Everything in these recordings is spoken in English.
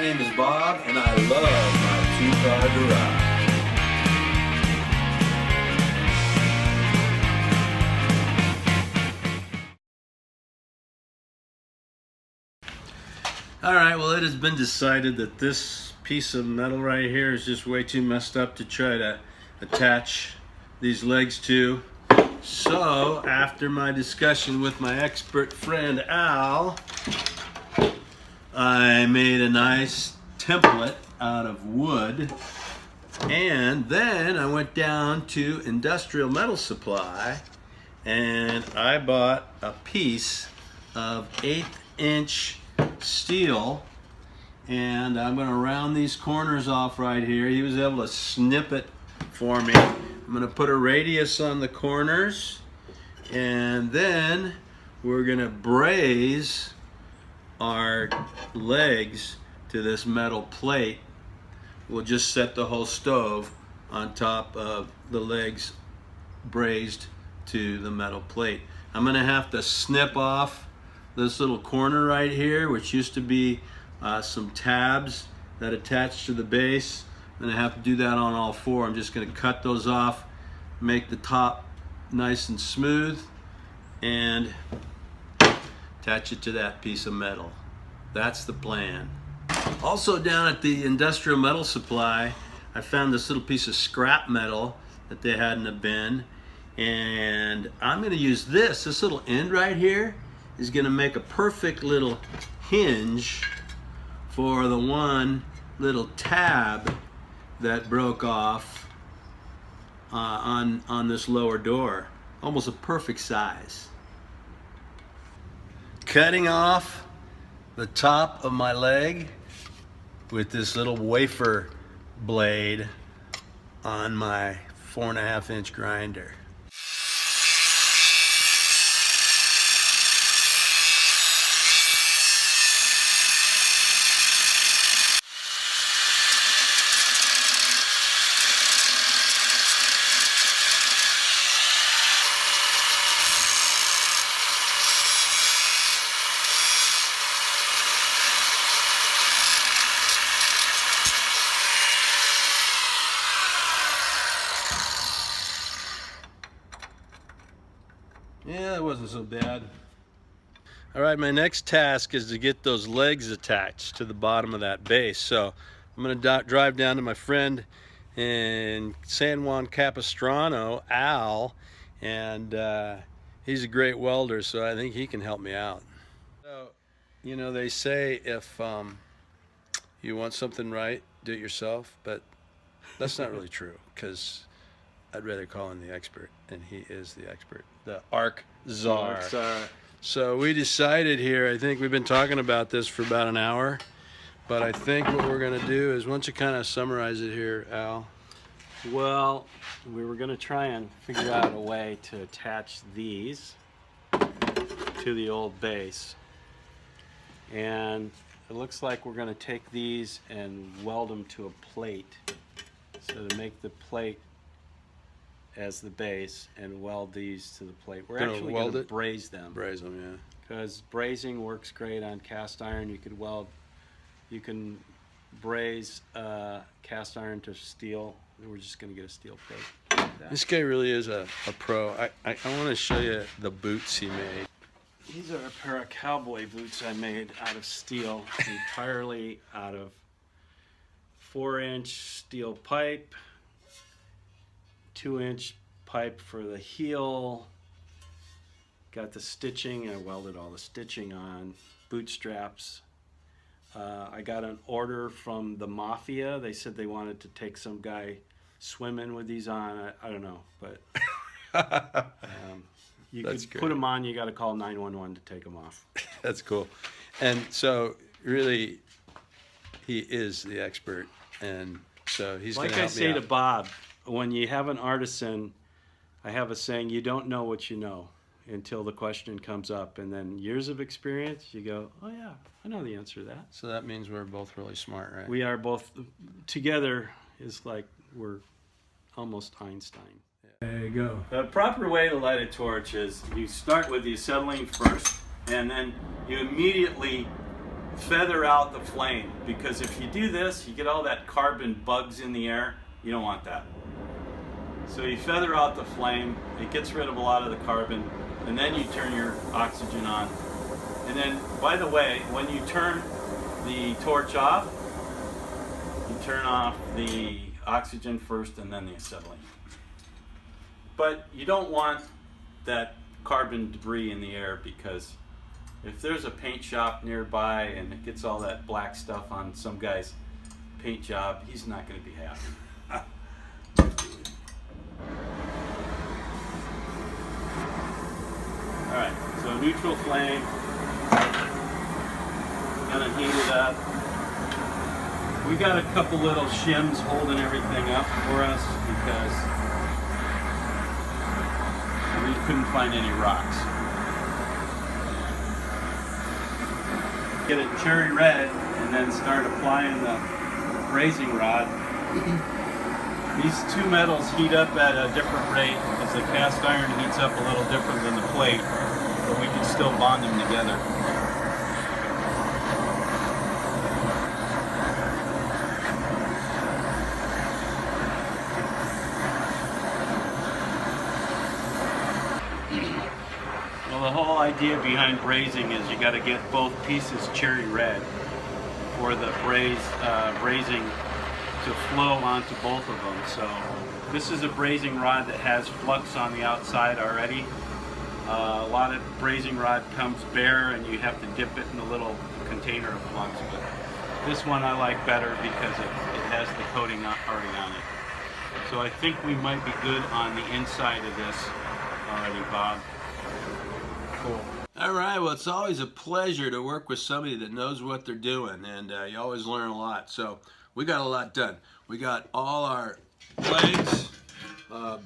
my name is Bob, and I love my two-car garage. Alright, well, it has been decided that this piece of metal right here is just way too messed up to try to attach these legs to. So, after my discussion with my expert friend Al, I made a nice template out of wood, and then I went down to Industrial Metal Supply and I bought a piece of 1/8 inch steel, and I'm going to round these corners off right here. He was able to snip it for me. I'm going to put a radius on the corners, and then we're going to braze our legs to this metal plate. We'll just set the whole stove on top of the legs brazed to the metal plate. I'm going to have to snip off this little corner right here, which used to be some tabs that attach to the base. I'm going to have to do that on all four. I'm just going to cut those off, make the top nice and smooth, and attach it to that piece of metal. That's the plan. Also, down at the Industrial Metal Supply, I found this little piece of scrap metal that they had in a bin, and I'm going to use this little end right here is going to make a perfect little hinge for the one little tab that broke off on this lower door. Almost a perfect size. Cutting off the top of my leg with this little wafer blade on my 4.5 inch grinder. Yeah, it wasn't so bad. All right, my next task is to get those legs attached to the bottom of that base. So I'm going to drive down to my friend in San Juan Capistrano, Al, and he's a great welder, so I think he can help me out. So, you know, they say if you want something right, do it yourself, but that's not really true, because I'd rather call in the expert, and he is the expert, the Arc Czar. So we decided here, I think we've been talking about this for about an hour, but I think what we're going to do is, why don't you kind of summarize it here, Al? Well, we were going to try and figure out a way to attach these to the old base, and it looks like we're going to take these and weld them to a plate. So to make the plate as the base and weld these to the plate. We're actually going to braze them. Braze them, yeah. Because brazing works great on cast iron. You could weld, you can braze cast iron to steel. We're just going to get a steel plate. Like this guy really is a pro. I want to show you the boots he made. These are a pair of cowboy boots I made out of steel, entirely out of 4-inch steel pipe, 2-inch pipe for the heel, got the stitching, I welded all the stitching on, bootstraps. I got an order from the Mafia. They said they wanted to take some guy swimming with these on. I don't know, but you That's could great. put them on, you got to call 911 to take them off. That's cool. And so really, he is the expert, and so he's going to help me out. Like I say to Bob, when you have an artisan, I have a saying, you don't know what you know until the question comes up, and then years of experience, you go, oh yeah, I know the answer to that. So that means we're both really smart, right? We are both together, is like we're almost Einstein. There you go. The proper way to light a torch is you start with the acetylene first, and then you immediately feather out the flame, because if you do this, you get all that carbon bugs in the air. You don't want that. So you feather out the flame, it gets rid of a lot of the carbon, and then you turn your oxygen on. And then, by the way, when you turn the torch off, you turn off the oxygen first and then the acetylene. But you don't want that carbon debris in the air, because if there's a paint shop nearby and it gets all that black stuff on some guy's paint job, he's not going to be happy. Alright, so neutral flame, gonna heat it up. We got a couple little shims holding everything up for us because we couldn't find any rocks. Get it cherry red and then start applying the brazing rod. These two metals heat up at a different rate as the cast iron heats up a little different than the plate, but we can still bond them together. Well, the whole idea behind brazing is you got to get both pieces cherry red for the brazing to flow onto both of them. So this is a brazing rod that has flux on the outside already. A lot of brazing rod comes bare and you have to dip it in a little container of flux, but this one I like better because it has the coating already on it. So I think we might be good on the inside of this already, Bob. Cool. All right, well, it's always a pleasure to work with somebody that knows what they're doing, and you always learn a lot. So we got a lot done. We got all our plates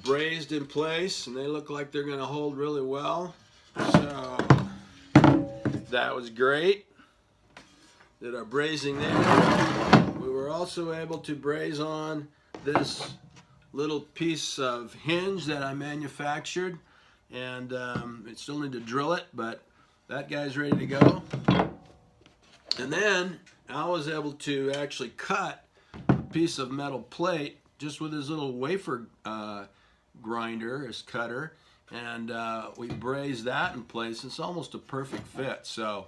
brazed in place, and they look like they're going to hold really well. So that was great. Did our brazing there. We were also able to braze on this little piece of hinge that I manufactured, and I still need to drill it, but that guy's ready to go. And then I was able to actually cut a piece of metal plate just with his little wafer grinder, his cutter, and we brazed that in place. It's almost a perfect fit. So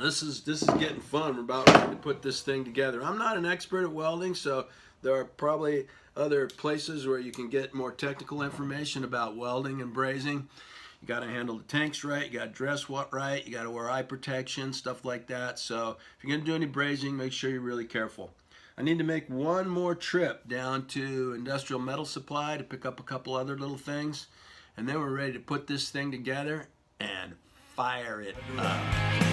this is getting fun. We're about ready to put this thing together. I'm not an expert at welding, so there are probably other places where you can get more technical information about welding and brazing. You got to handle the tanks right, you got to dress right, you got to wear eye protection, stuff like that. So if you're going to do any brazing, make sure you're really careful. I need to make one more trip down to Industrial Metal Supply to pick up a couple other little things, and then we're ready to put this thing together and fire it up.